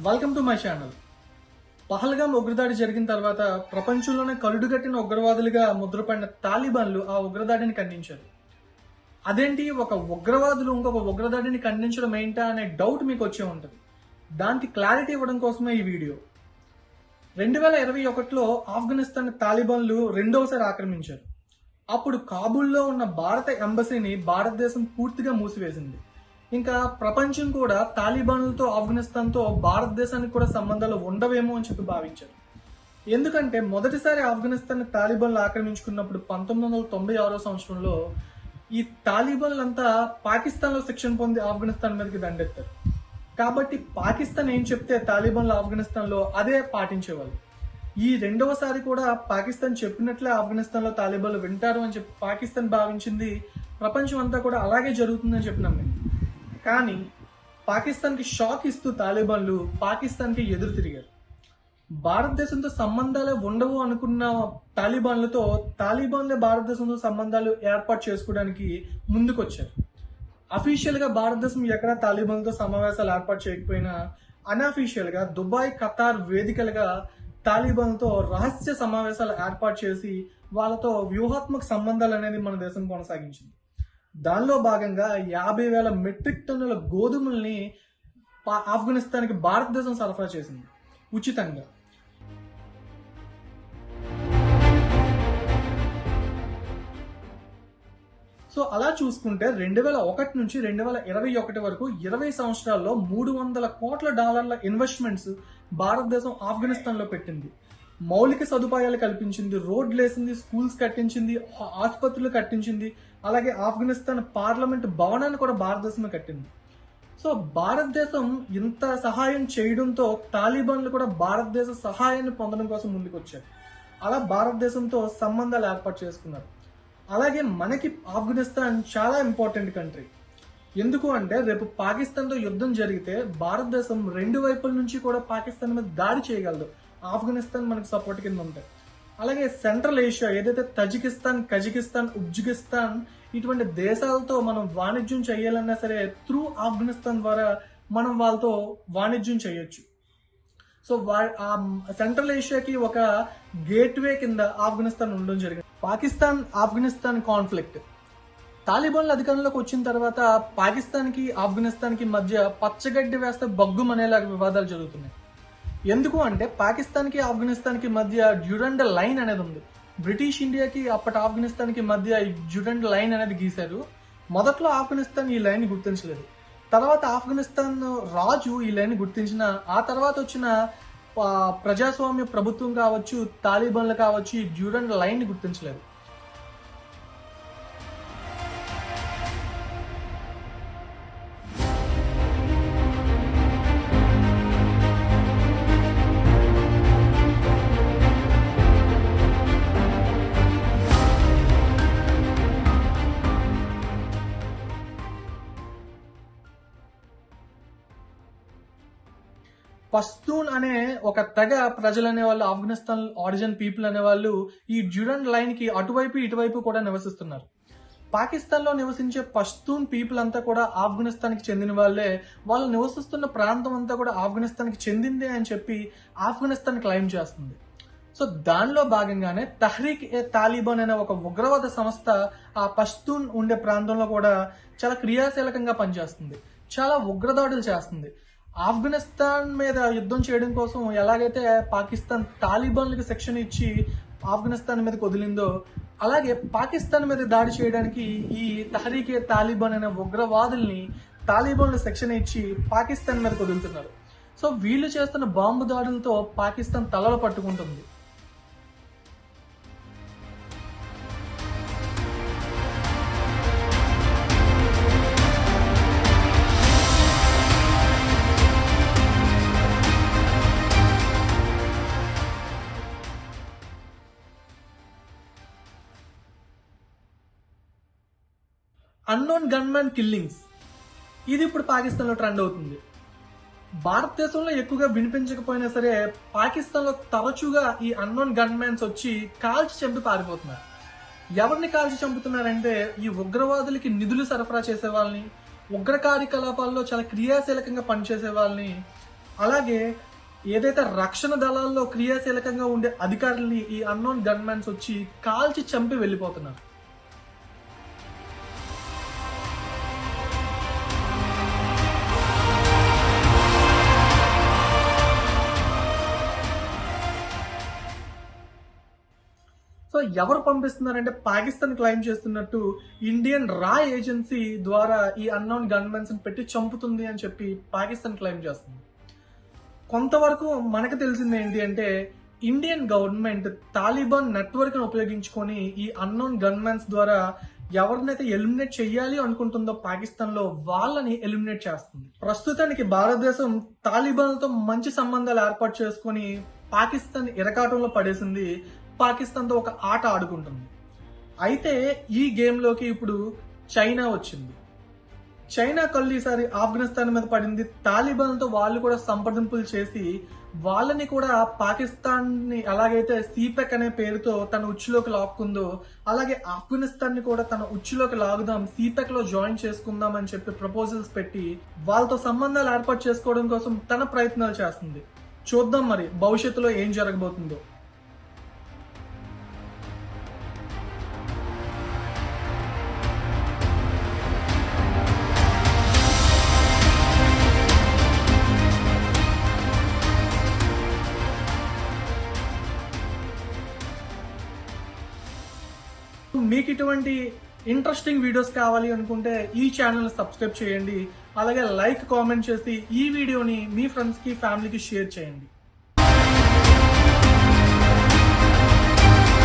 Welcome to my channel. Pahalgam ఉగ్రదాడి జరిగిన తర్వాత ప్రపంచంలోనే కరుడుగట్టిన ఉగ్రవాదులుగా ముద్రపడిన తాలిబాన్లు ఆ ఉగ్రదాడిని ఖండించారు. అదేంటి, ఒక ఉగ్రవాదులు ఇంకొక ఉగ్రదాడిని ఖండించడం ఏంటా అనే డౌట్ మీకు వచ్చే ఉంటుంది. దానికి క్లారిటీ ఇవ్వడం కోసమే ఈ వీడియో. 2021లో ఆఫ్ఘనిస్తాన్ తాలిబాన్లు రెండవసారి ఆక్రమించారు. అప్పుడు కాబూల్లో ఉన్న భారత ఎంబసీని భారతదేశం పూర్తిగా మూసివేసింది. ఇంకా ప్రపంచం కూడా తాలిబాన్లతో ఆఫ్ఘనిస్తాన్తో భారతదేశానికి కూడా సంబంధాలు ఉండవేమో అని చెప్పి భావించారు. ఎందుకంటే మొదటిసారి ఆఫ్ఘనిస్తాన్ తాలిబాన్లు ఆక్రమించుకున్నప్పుడు 1996 సంవత్సరంలో ఈ తాలిబాన్లంతా పాకిస్తాన్లో శిక్షణ పొంది ఆఫ్ఘనిస్తాన్ మీదకి దండెత్తారు. కాబట్టి పాకిస్తాన్ ఏం చెప్తే తాలిబాన్లు ఆఫ్ఘనిస్తాన్లో అదే పాటించేవాళ్ళు. ఈ రెండవసారి కూడా పాకిస్తాన్ చెప్పినట్లే ఆఫ్ఘనిస్తాన్లో తాలిబాన్లు వింటారు అని చెప్పి పాకిస్తాన్ భావించింది. ప్రపంచం అంతా కూడా అలాగే జరుగుతుందని చెప్పి నమ్మింది. కానీ పాకిస్తాన్కి షాక్ ఇస్తూ తాలిబాన్లు పాకిస్తాన్కి ఎదురు తిరిగారు. భారతదేశంతో సంబంధాలే ఉండవు అనుకున్న తాలిబాన్లతో తాలిబాన్లే భారతదేశంతో సంబంధాలు ఏర్పాటు చేసుకోవడానికి ముందుకొచ్చారు. అఫీషియల్గా భారతదేశం ఎక్కడా తాలిబాన్లతో సమావేశాలు ఏర్పాటు చేయకపోయినా అన్అఫీషియల్గా దుబాయ్, ఖతార్ వేదికలుగా తాలిబాన్లతో రహస్య సమావేశాలు ఏర్పాటు చేసి వాళ్ళతో వ్యూహాత్మక సంబంధాలు అనేది మన దేశం కొనసాగించింది. దానిలో భాగంగా 50,000 మెట్రిక్ టన్నుల గోధుమల్ని ఆఫ్ఘనిస్తాన్కి భారతదేశం సరఫరా చేసింది ఉచితంగా. సో అలా చూసుకుంటే 2001 నుంచి 2021 వరకు 20 సంవత్సరాల్లో $300 కోట్ల ఇన్వెస్ట్మెంట్స్ భారతదేశం ఆఫ్ఘనిస్తాన్లో పెట్టింది. మౌలిక సదుపాయాలు కల్పించింది, రోడ్లు వేసింది, స్కూల్స్ కట్టించింది, ఆసుపత్రులు కట్టించింది. అలాగే ఆఫ్ఘనిస్తాన్ పార్లమెంట్ భవనాన్ని కూడా భారతదేశమే కట్టింది. సో భారతదేశం ఇంత సహాయం చేయడంతో తాలిబాన్లు కూడా భారతదేశ సహాయాన్ని పొందడం కోసం ముందుకొచ్చారు. అలా భారతదేశంతో సంబంధాలు ఏర్పాటు చేసుకున్నారు. అలాగే మనకి ఆఫ్ఘనిస్తాన్ చాలా ఇంపార్టెంట్ కంట్రీ. ఎందుకు అంటే రేపు పాకిస్తాన్తో యుద్ధం జరిగితే భారతదేశం రెండు వైపుల నుంచి కూడా పాకిస్తాన్ మీద దాడి చేయగలదు. ఆఫ్ఘనిస్తాన్ మనకు సపోర్ట్ కింద ఉంటాయి. అలాగే సెంట్రల్ ఏషియా ఏదైతే తజికిస్తాన్, కజకిస్తాన్, ఉజ్బెకిస్తాన్ ఇటువంటి దేశాలతో మనం వాణిజ్యం చేయాలన్నా సరే త్రూ ఆఫ్ఘనిస్తాన్ ద్వారా మనం వాళ్ళతో వాణిజ్యం చేయొచ్చు. సో సెంట్రల్ ఏషియాకి ఒక గేట్వే కింద ఆఫ్ఘనిస్తాన్ ఉండడం జరిగింది. పాకిస్తాన్ ఆఫ్ఘనిస్తాన్ కాన్ఫ్లిక్ట్ తాలిబాన్లు అధికారంలోకి వచ్చిన తర్వాత పాకిస్తాన్కి ఆఫ్ఘనిస్తాన్కి మధ్య పచ్చగడ్డి వేస్తే బగ్గుమనేలాగా వివాదాలు జరుగుతున్నాయి. ఎందుకు అంటే పాకిస్తాన్కి ఆఫ్ఘనిస్తాన్కి మధ్య డ్యూరండ్ లైన్ అనేది ఉంది. బ్రిటిష్ ఇండియాకి అప్పటి ఆఫ్ఘనిస్తాన్కి మధ్య డ్యూరండ్ లైన్ అనేది గీశారు. మొదట్లో ఆఫ్ఘనిస్తాన్ ఈ లైన్ గుర్తించలేదు. తర్వాత ఆఫ్ఘనిస్తాన్ రాజు ఈ లైన్ గుర్తించిన ఆ తర్వాత వచ్చిన ప్రజాస్వామ్య ప్రభుత్వం కావచ్చు, తాలిబాన్లు కావచ్చు ఈ డ్యూరండ్ లైన్ గుర్తించలేదు. పస్తూన్ అనే ఒక తెగ ప్రజలు అనేవాళ్ళు, ఆఫ్ఘనిస్తాన్ ఆరిజిన్ పీపుల్ అనేవాళ్ళు ఈ డ్యూరండ్ లైన్ కి అటువైపు ఇటువైపు కూడా నివసిస్తున్నారు. పాకిస్తాన్ లో నివసించే పస్తూన్ పీపుల్ అంతా కూడా ఆఫ్ఘనిస్తాన్ కి చెందిన వాళ్ళే. వాళ్ళు నివసిస్తున్న ప్రాంతం అంతా కూడా ఆఫ్ఘనిస్తాన్ కి చెందిందే అని చెప్పి ఆఫ్ఘనిస్తాన్ క్లెయిమ్ చేస్తుంది. సో దానిలో భాగంగానే తహ్రీక్ ఏ తాలిబాన్ అనే ఒక ఉగ్రవాద సంస్థ ఆ పస్తూన్ ఉండే ప్రాంతంలో కూడా చాలా క్రియాశీలకంగా పనిచేస్తుంది, చాలా ఉగ్రదాడులు చేస్తుంది. ఆఫ్ఘనిస్తాన్ మీద యుద్ధం చేయడం కోసం ఎలాగైతే పాకిస్తాన్ తాలిబాన్లకు శిక్షణ ఇచ్చి ఆఫ్ఘనిస్తాన్ మీద వదిలిందో అలాగే పాకిస్తాన్ మీద దాడి చేయడానికి ఈ తహ్రీక్ ఏ తాలిబాన్ అనే ఉగ్రవాదుల్ని తాలిబాన్లు శిక్షణ ఇచ్చి పాకిస్తాన్ మీద వదులుతున్నారు. సో వీళ్ళు చేస్తున్న బాంబు దాడులతో పాకిస్తాన్ తలలు పట్టుకుంటుంది. అన్నోన్ గన్మ్యాన్ కిల్లింగ్స్ ఇది ఇప్పుడు పాకిస్తాన్లో ట్రెండ్ అవుతుంది. భారతదేశంలో ఎక్కువగా వినిపించకపోయినా సరే పాకిస్తాన్లో తరచుగా ఈ అన్నోన్ గన్మ్యాన్స్ వచ్చి కాల్చి చంపి పారిపోతున్నారు. ఎవరిని కాల్చి చంపుతున్నారంటే ఈ ఉగ్రవాదులకి నిధులు సరఫరా చేసే వాళ్ళని, ఉగ్ర కార్యకలాపాల్లో చాలా క్రియాశీలకంగా పనిచేసే వాళ్ళని, అలాగే ఏదైతే రక్షణ దళాల్లో క్రియాశీలకంగా ఉండే అధికారుల్ని ఈ అన్నోన్ గన్మెన్స్ వచ్చి కాల్చి చంపి వెళ్ళిపోతున్నారు. సో ఎవరు పంపిస్తున్నారంటే పాకిస్తాన్ క్లైమ్ చేస్తున్నట్టు ఇండియన్ రా ఏజెన్సీ ద్వారా ఈ అన్నోన్ గన్మెన్స్ పెట్టి చంపుతుంది అని చెప్పి పాకిస్తాన్ క్లైమ్ చేస్తుంది. కొంతవరకు మనకు తెలిసింది ఏంటి అంటే ఇండియన్ గవర్నమెంట్ తాలిబాన్ నెట్వర్క్ ను ఉపయోగించుకొని ఈ అన్నోన్ గన్మెన్స్ ద్వారా ఎవరినైతే ఎలిమినేట్ చెయ్యాలి అనుకుంటుందో పాకిస్తాన్ లో వాళ్ళని ఎలిమినేట్ చేస్తుంది. ప్రస్తుతానికి భారతదేశం తాలిబాన్ తో మంచి సంబంధాలు ఏర్పాటు చేసుకుని పాకిస్తాన్ ఇరకాటంలో పడేసింది. పాకిస్తాన్ తో ఒక ఆట ఆడుకుంటుంది. అయితే ఈ గేమ్ లోకి ఇప్పుడు చైనా వచ్చింది. చైనా కళ్ళు ఈసారి ఆఫ్ఘనిస్తాన్ మీద పడింది. తాలిబాన్ తో వాళ్ళు కూడా సంప్రదింపులు చేసి వాళ్ళని కూడా పాకిస్తాన్ ని ఎలాగైతే సిపెక్ అనే పేరుతో తన ఉచ్చులోకి లాక్కుందో అలాగే ఆఫ్ఘనిస్తాన్ ని కూడా తన ఉచ్చులోకి లాగుదాం, సిపెక్ లో జాయిన్ చేసుకుందాం అని చెప్పి ప్రపోజల్స్ పెట్టి వాళ్ళతో సంబంధాలు ఏర్పాటు చేసుకోవడం కోసం తన ప్రయత్నాలు చేస్తుంది. చూద్దాం మరి భవిష్యత్తులో ఏం జరగబోతుందో. మీకు ఇటువంటి ఇంట్రెస్టింగ్ వీడియోస్ కావాలి అనుకుంటే ఈ ఛానల్ సబ్స్క్రైబ్ చేయండి. అలాగే లైక్ కామెంట్ చేసి ఈ వీడియోని మీ ఫ్రెండ్స్ కి ఫ్యామిలీకి షేర్ చేయండి.